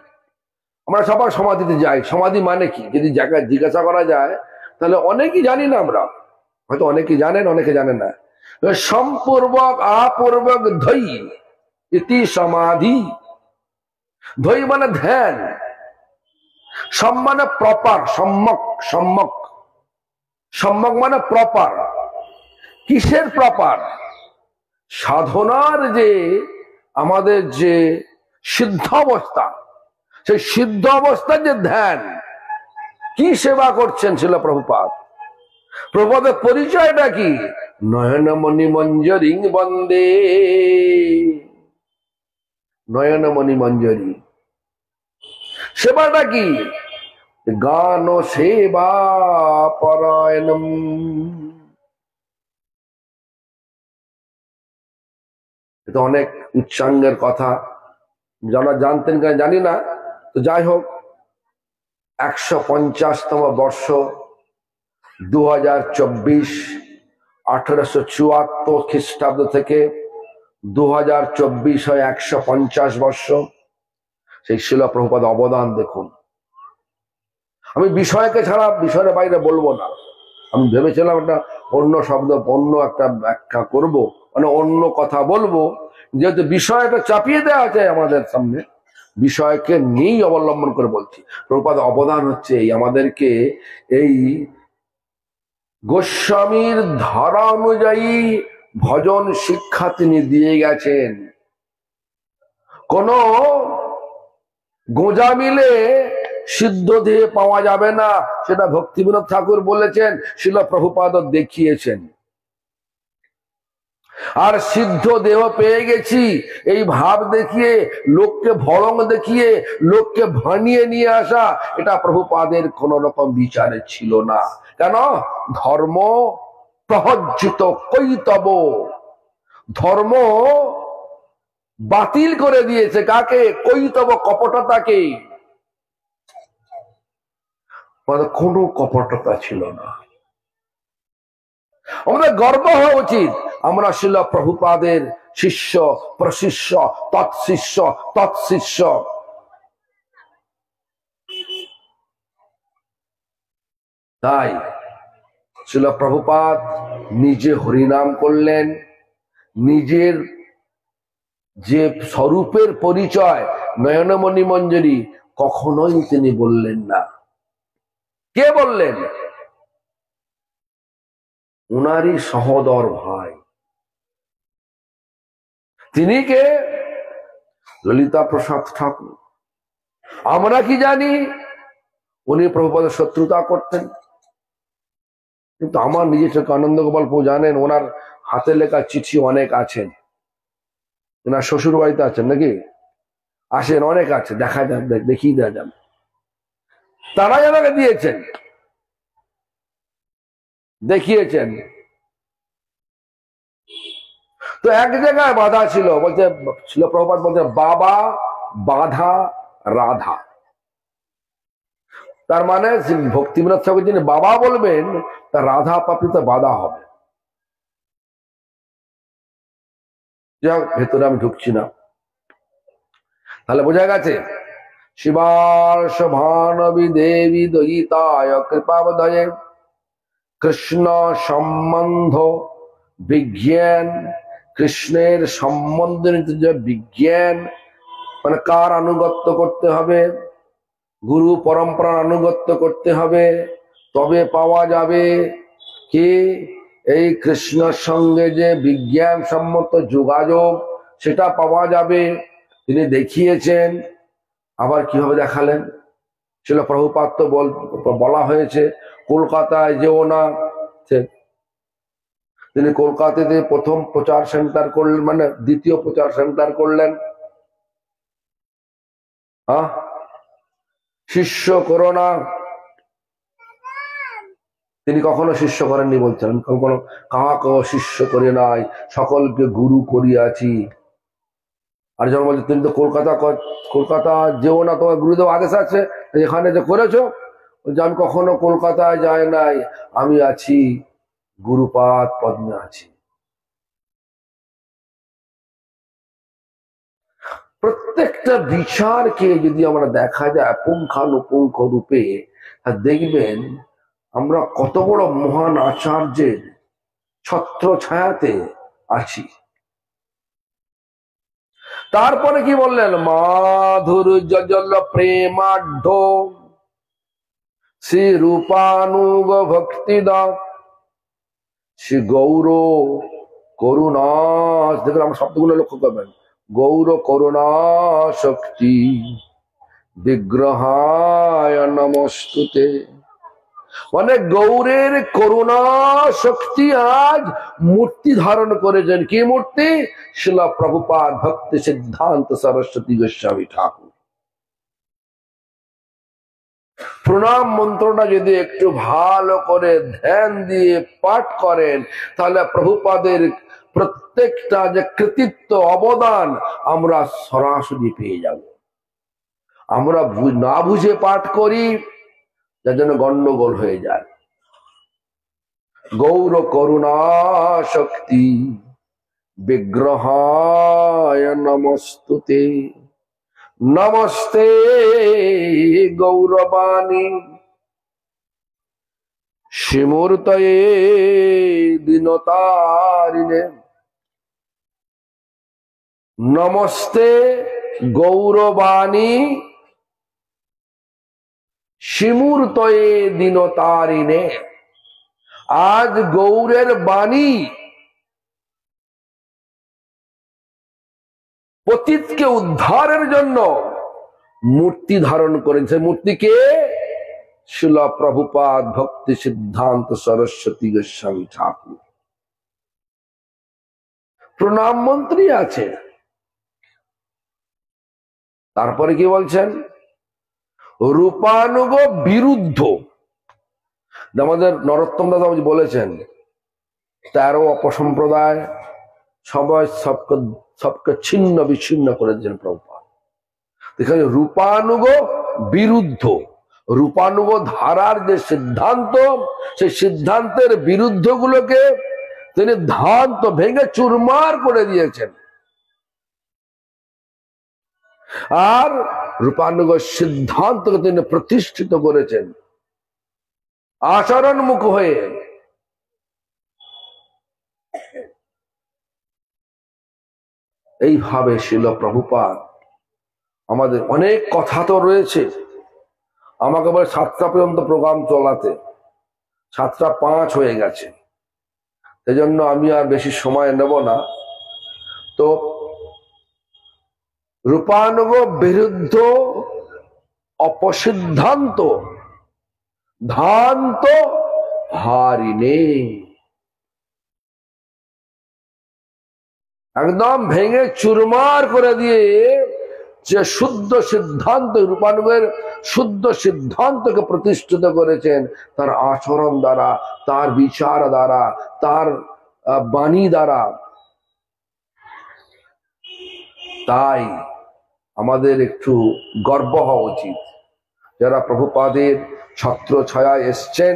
আমরা সবাই সমাধিতে যাই, সমাধি মানে কি যদি জায়গায় জিজ্ঞাসা করা যায় তাহলে অনেকেই জানি না আমরা, হয়তো অনেকে জানেন অনেকে জানেন না। সম্পূর্বক আপূর্বক ধৈ ইতি সমাধি। ধৈ মানে ধ্যান, সম মানে প্রপার, সম্যক, সম্যক, সম্যক মানে প্রপার। কিসের প্রপার? সাধনার যে আমাদের যে সিদ্ধ অবস্থা, সেই সিদ্ধ অবস্থার যে ধ্যান। কি সেবা করছেন ছিল প্রভুপাদ? প্রভুপাদের পরিচয়টা কি? নয়নমণি মঞ্জরিং বন্দে, নয়নমণি মঞ্জরি। সেবাটা কি? গান সেবা পরায়ণম। এটা অনেক উচ্চাঙ্গের কথা, যারা জানতেন কিনা জানি না। তো যাই হোক, 150তম বর্ষ 2024, 1874 খ্রিস্টাব্দ থেকে 2024 হয় 150 বর্ষ। সেই শিলা প্রভুপাদ অবদান দেখুন। আমি বিষয়কে ছাড়া বিষয়ের বাইরে বলবো না। আমি ভেবেছিলাম একটা অন্য শব্দ, অন্য একটা ব্যাখ্যা করব, মানে অন্য কথা বলবো, যেহেতু বিষয়টা চাপিয়ে দেওয়া আছে আমাদের সামনে, বিষয়কে নিয়েই অবলম্বন করে বলছি। প্রভুপাদ অবদান হচ্ছে এই, আমাদেরকে এই গোস্বামীর ধারা অনুযায়ী ভজন শিক্ষা তিনি দিয়ে গেছেন। কোন গোঁজা মিলে সিদ্ধ দিয়ে পাওয়া যাবে না, সেটা ভক্তিবিনোদ ঠাকুর বলেছেন, শিল প্রভুপাদ দেখিয়েছেন। আর সিদ্ধ দেহ পেয়ে গেছি এই ভাব দেখিয়ে, লোককে ভড়ং দেখিয়ে, লোককে ভানিয়ে নিয়ে আসা, এটা প্রভুপাদের কোন রকম বিচারে ছিল না। কেন? ধর্ম প্রহজ্জিত কৈতব, ধর্ম বাতিল করে দিয়েছে। কাকে? কৈতব, কপটতাকে। কোনো কপটতা ছিল না। আমাদের গর্ব হওয়া উচিত, আমরা ছিল প্রভুপাদের শিষ্য, প্রশিষ্য, তৎশিষ্য, তৎশিষ্য। তাই ছিল প্রভুপাদ নিজে হরিনাম করলেন, নিজের যে স্বরূপের পরিচয় নয়নমণি মঞ্জরি কখনোই তিনি বললেন না। কে বললেন? উনারই সহোদর ভাই। তিনি কে? ললিতা প্রসাদ ঠাকুর। আমরা কি জানি? উনি প্রভুপাদের শত্রুতা করতেন। কিন্তু আমার নিজের চোখে আনন্দ গোপাল প্রভু জানেন, ওনার হাতে লেখা চিঠি অনেক আছেন। ওনার শ্বশুর বাড়িতে আছেন নাকি? আসেন, অনেক আছে, দেখা যান, দেখিয়ে দেওয়া যান। তারাই আমাকে দিয়েছেন, দেখিয়েছেন। তো এক জায়গায় বাধা ছিল, বলছে ছিল প্রভুপাদ বলছে বাবা বাধা রাধা। তার মানে ভক্তিবিনোদ ঠাকুর যিনি বাবা বলবেন, তার রাধা পাপিতে বাধা হবে। যাক, ভেতরে আমি ঢুকছি না। তাহলে বোঝা গেছে, শিবার ভানবী দেবী দয়িতায় কৃপাবদয়ে কৃষ্ণ সম্বন্ধ বিজ্ঞান। কৃষ্ণের সম্বন্ধে যে বিজ্ঞান, মানে কার আনুগত্য করতে হবে? গুরু পরম্পরার আনুগত্য করতে হবে, তবে পাওয়া যাবে কি এই কৃষ্ণের সঙ্গে যে বিজ্ঞান সম্মত যোগাযোগ, সেটা পাওয়া যাবে। তিনি দেখিয়েছেন। আবার কিভাবে দেখালেন? ছিল প্রভুপাদ তো বলা হয়েছে কলকাতায় যেও না। তিনি কলকাতাতে প্রথম প্রচার সেন্টার করলেন, মানে দ্বিতীয় প্রচার সেন্টার করলেন। শিষ্য করো না। তিনি কখনো শিষ্য করেননি, বলছেন কখনো কাহাকে শিষ্য করে নাই, সকলকে গুরু করিয়াছি। আর যখন বলছে তুমি তো কলকাতা যেও না, তোমার গুরুদেব আদেশ আছে, এখানে যে করেছো। আমি কখনো কলকাতায় যাই নাই, আমি আছি গুরুপাদ পদ্মে আছি। প্রত্যেকটা বিচারকে যদি আমরা দেখা যায় পুঙ্খানুপুঙ্খ রূপে, দেখবেন আমরা কত বড় মহান আচার্যের ছত্র ছায়াতে আছি। তারপরে কি বললেন? মাধুর্য জল প্রেমাঢ্য শ্রী রূপানুগ ভক্তিদ শ্রী গৌর করুণা। দেখুন, আমরা শব্দগুলো লক্ষ্য করবেন। গৌর করুণা শক্তি বিগ্রহায় নমস্তুতে। মানে গৌরের করুণা শক্তি আজ মূর্তি ধারণ করেছেন। কি মূর্তি? শিলা প্রভুপাদ ভক্তি সিদ্ধান্ত সরস্বতী গোস্বামী ঠাকুর। প্রণাম মন্ত্রটা যদি একটু ভালো করে ধ্যান দিয়ে পাঠ করেন, তাহলে প্রভুপাদের প্রত্যেকটা যে কৃতিত্ব অবদান আমরা সরাসরি পেয়ে যাব। আমরা না বুঝে পাঠ করি, যার জন্য গন্ডগোল হয়ে যায়। গৌর করুণা শক্তি বিগ্রহায় নমস্তুতে। নমস্তে গৌরবাণী শ্রীমূর্তয়ে দীনতারিণে। নমস্তে গৌরবাণী শ্রীমূর্তয়ে দীনতারিণে। আজ গৌরের বাণী পতিতকে উদ্ধারের জন্য মূর্তি ধারণ করেছে। মূর্তিকে শিলা প্রভুপাদ ভক্তি সিদ্ধান্ত সরস্বতী গোস্বামী ঠাকুর। প্রণাম মন্ত্রী আছে। তারপরে কি বলছেন? রূপানুগ বিরুদ্ধ। আমাদের নরোত্তম দাদা বলেছেন 13 অপসম্প্রদায় সবাই সবকে ছিন্ন বিচ্ছিন্ন করে দিয়েছেন প্রভুপাদ। এখানে রূপানুগ বিরুদ্ধ, রূপানুগ ধারার যে সিদ্ধান্ত, সেই সিদ্ধান্তের বিরুদ্ধ গুলোকে তিনি ধান্ত ভেঙে চুরমার করে দিয়েছেন। আর রূপানুগ সিদ্ধান্তকে তিনি প্রতিষ্ঠিত করেছেন আচরণমুখ হয়ে। এইভাবে শিল প্রভুপাদ আমাদের অনেক কথা তো রয়েছে। আমাকে বলে 7টা পর্যন্ত প্রোগ্রাম চলাতে, 7:05 হয়ে গেছে, সেজন্য আমি আর বেশি সময় নেব না। তো রূপানুগ বিরুদ্ধ অপসিদ্ধান্ত ধান্ত হারিনে, একদম ভেঙে চুরমার করে দিয়ে যে শুদ্ধ সিদ্ধান্ত, রূপানুগের শুদ্ধ সিদ্ধান্তকে প্রতিষ্ঠিত করেছেন তার আচরণ দ্বারা, তার বিচার দ্বারা, তার বাণী দ্বারা। তাই আমাদের একটু গর্ব হওয়া উচিত। যারা প্রভুপাদের ছত্র ছায়ায় এসছেন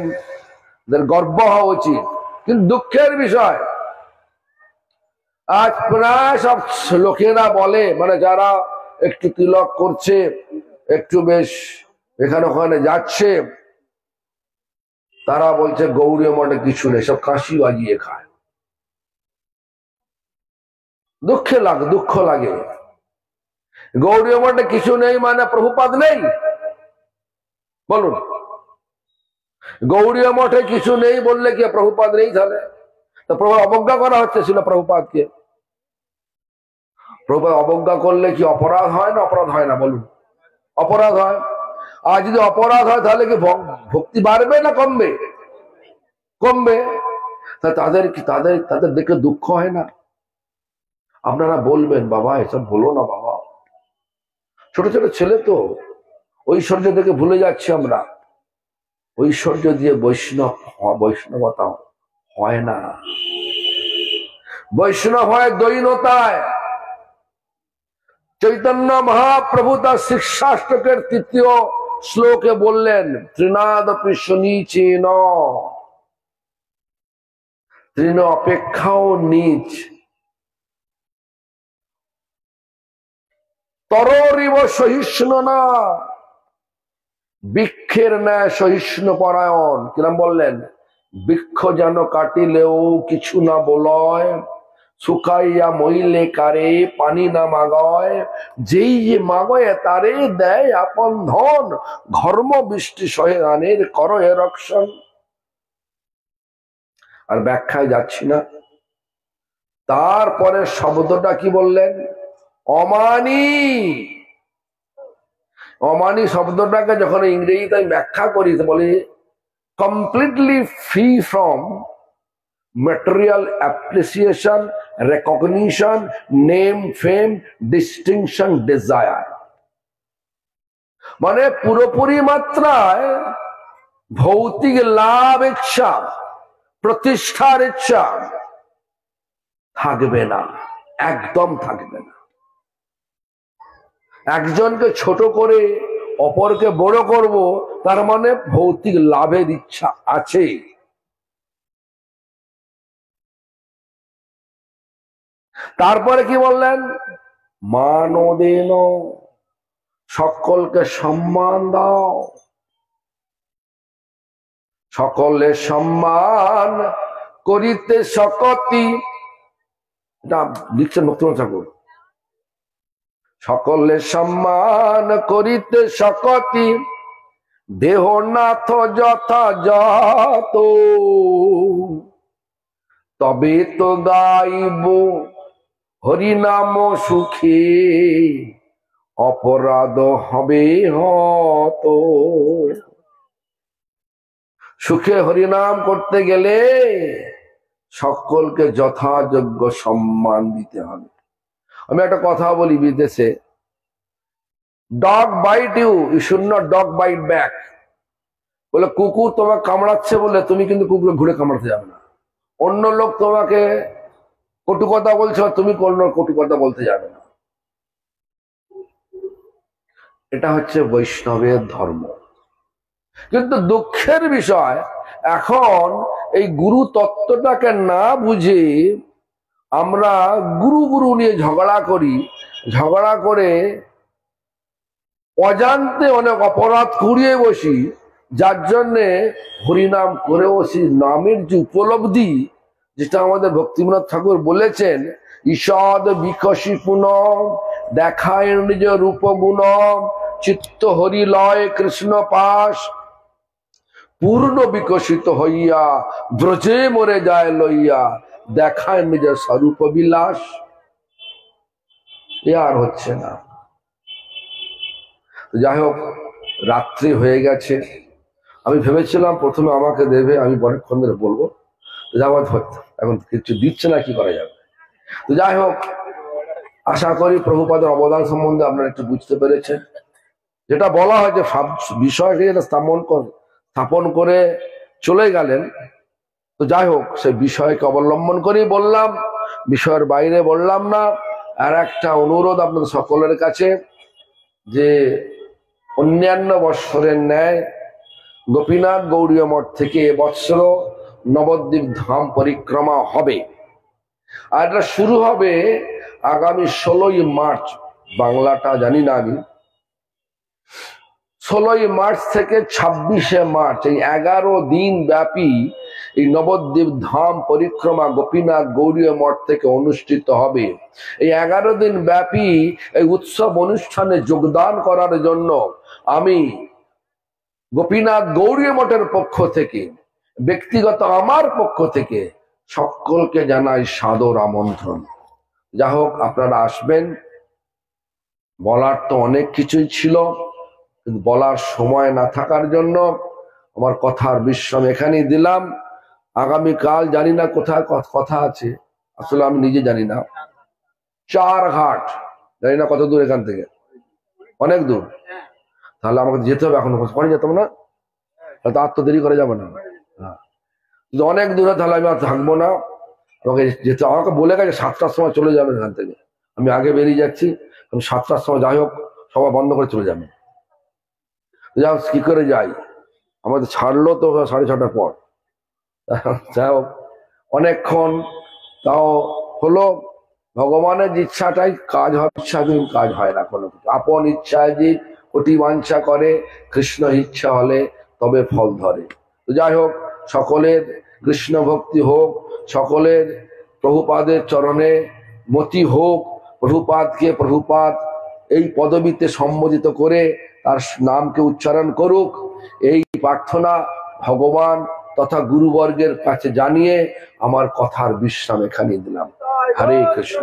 তাদের গর্ব হওয়া উচিত। কিন্তু দুঃখের বিষয়, আজ প্রায় সব লোকেরা বলে, মানে যারা একটু তিলক করছে, একটু বেশ এখানে ওখানে যাচ্ছে, তারা বলছে গৌরীয় মঠে কিছু নেই, সব কাশি বাজিয়ে খায়। দুঃখ লাগে। গৌরীয় মঠে কিছু নেই মানে প্রভুপাদ নেই? বলুন, গৌরীয় মঠে কিছু নেই বললে কি প্রভুপাদ নেই? তাহলে তো প্রভু অবজ্ঞা করা হচ্ছে ছিল প্রভুপাদকে। প্রভুপাদ অবজ্ঞা করলে কি অপরাধ হয় না? অপরাধ হয় না? বলুন, অপরাধ হয়। আর যদি অপরাধ হয় তাহলে কি ভক্তি বাড়বে না কমবে? কমবে। তাদের কি তাদের দেখে দুঃখ হয় না? আপনারা বলবেন বাবা এসব বলো না বাবা, ছোট ছোট ছেলে তো, ঐশ্বর্য দেখে ভুলে যাচ্ছি আমরা। ঐশ্বর্য দিয়ে বৈষ্ণবতা হয় না। বৈষ্ণব হয় দৈনতায়। চৈতন্য মহাপ্রভু তার শিক্ষাষ্টকের 3য় শ্লোকে বললেন, তৃণাদপি সুনীচেন, তৃণ অপেক্ষাও নীচ, তররিব সহিষ্ণু না, বৃক্ষের ন্যায় সহিষ্ণু পরায়ণ। কিরম বললেন? বৃক্ষ যেন কাটিলেও কিছু না বলয়, শুকাইয়া মইলে কারে পানি না মাগয়, যেই যে মাগয় তারে দেয় আপন ধন, ঘর্ম বৃষ্টি সহে আনের কর এ রক্ষণ। আর ব্যাখ্যায় যাচ্ছি না। তারপরে শব্দটা কি বললেন? অমানি। অমানি শব্দটাকে যখন ইংরেজিতে আমি ব্যাখ্যা করি বলি completely free from material appreciation, recognition, name, fame, distinction, desire। মানে পুরোপুরি মাত্রায় ভৌতিক লাভ ইচ্ছা, প্রতিষ্ঠার ইচ্ছা থাকবে না, একদম থাকবে না। একজনকে ছোট করে অপরকে বড় করব, তার মানে ভৌতিক লাভের ইচ্ছা আছে। তারপরে কি বললেন? মানদেন, সকলকে সম্মান দাও। সকলে সম্মান করিতে সকতি, এটা লিখছেন নতুন ঠাকুর। সকলে সম্মান করিতে সকতি, দেহনাথ যথাযথ, তবে তো গাইব হরিনাম সুখে, অপরাধ হবে হত। সুখে হরিনাম করতে গেলে সকলকে যথাযোগ্য সম্মান দিতে হবে। আমি একটা কথা বলি, বিদেশে dog bite you, you should not dog bite back. বলে কুকুর তোমাকে কামড়াচ্ছে বলে তুমি কিন্তু কুকুরে ঘুরে কামড়াতে যাবে না। অন্য লোক তোমাকে কটু কথা বলছে, তুমি কোনো কটু কথা বলতে যাবে না। এটা হচ্ছে বৈষ্ণবের ধর্ম। কিন্তু দুঃখের বিষয়, এখন এই গুরু তত্ত্বটাকে না বুঝে আমরা গুরু গুরু নিয়ে ঝগড়া করি, ঝগড়া করে অজান্তে অনেক অপরাধ করিয়ে বসি, যার জন্যে হরিনাম করে বসি। নামের যে উপলব্ধি, যেটা আমাদের ভক্তিবিনোদ ঠাকুর বলেছেন, ঈষদ বিকশি পুন দেখায় নিজ রূপ গুণ, চিত্ত হরি লয় কৃষ্ণ পাশ, পূর্ণ বিকশিত হইয়া ব্রজে মরে যায় লইয়া, দেখায় নিজ স্বরূপ বিলাস। এ আর হচ্ছে না। যাই হোক, রাত্রি হয়ে গেছে। আমি ভেবেছিলাম প্রথমে আমাকে দেবে, আমি অনেকক্ষণ ধরে বলবো, এখন কিছু দিচ্ছে না, কি করা যাবে। তো যাই হোক, আশা করি প্রভুপাদের অবদান সম্বন্ধে আপনারা একটু বুঝতে পেরেছেন। যেটা বলা হয় যে বিষয়কে স্থাপন করে চলে গেলেন। তো যাই হোক, সেই বিষয়কে অবলম্বন করেই বললাম, বিষয়ের বাইরে বললাম না। আর একটা অনুরোধ আপনাদের সকলের কাছে, যে অন্যান্য বৎসরের ন্যায় গোপীনাথ গৌড়ীয় মঠ থেকে এবৎসর নবদ্বীপ ধাম পরিক্রমা হবে। আর এটা শুরু হবে আগামী 16ই মার্চ, বাংলাটা জানি না আমি। 16ই মার্চ থেকে 26শে মার্চ, এই 11 দিন ব্যাপী এই নবদ্বীপ ধাম পরিক্রমা গোপীনাথ গৌড়ীয় মঠ থেকে অনুষ্ঠিত হবে। এই 11 দিন ব্যাপী এই উৎসব অনুষ্ঠানে যোগদান করার জন্য আমি গোপীনাথ গৌড়ীয় মঠের পক্ষ থেকে, ব্যক্তিগত আমার পক্ষ থেকে সকলকে জানাই সাদর আমন্ত্রণ। যা হোক, আপনারা আসবেন। বলার তো অনেক কিছুই ছিল, কিন্তু বলার সময় না থাকার জন্য আমার কথার বিশ্রাম এখানেই দিলাম। আগামীকাল জানি না কোথায় কথা আছে, আসলে আমি নিজে জানি না। 4 ঘাট, জানি না কত দূর এখান থেকে, অনেক দূর। তাহলে আমাকে যেতে হবে, এখন পরে যেতাম না, তাহলে আর তো দেরি করে যাবে না। হ্যাঁ, অনেক দূরে, তাহলে আমি আর থাকবো না, আমাকে যেতে। আমাকে বলে গেছে 7টার সময় চলে যাবেন এখান থেকে। আমি আগে বেরিয়ে যাচ্ছি, আমি 7টার সময়, যাই হোক সবাই বন্ধ করে চলে যাবেন। যাও, কি করে যাই, আমাদের ছাড়লো তো 6:30টার পর। যাই হোক, অনেকক্ষণ তাও হলো। ভগবানের ইচ্ছাটাই কাজ হয়, ইচ্ছাধীন কাজ হয় না কোনো কিছু। আপন ইচ্ছায় যে কোটি বাঞ্ছা করে, কৃষ্ণ ইচ্ছা হলে তবে ফল ধরে। তো যাই হোক, সকলের কৃষ্ণ ভক্তি হোক, সকলের প্রভুপাদের চরণে মতি হোক, প্রভুপাদকে প্রভুপাদ এই পদবীতে সম্বোধিত করে তার নামকে উচ্চারণ করুক, এই প্রার্থনা ভগবান তথা গুরুবর্গের কাছে জানিয়ে আমার কথার বিশ্রাম এখানে দিলাম। হরে কৃষ্ণ।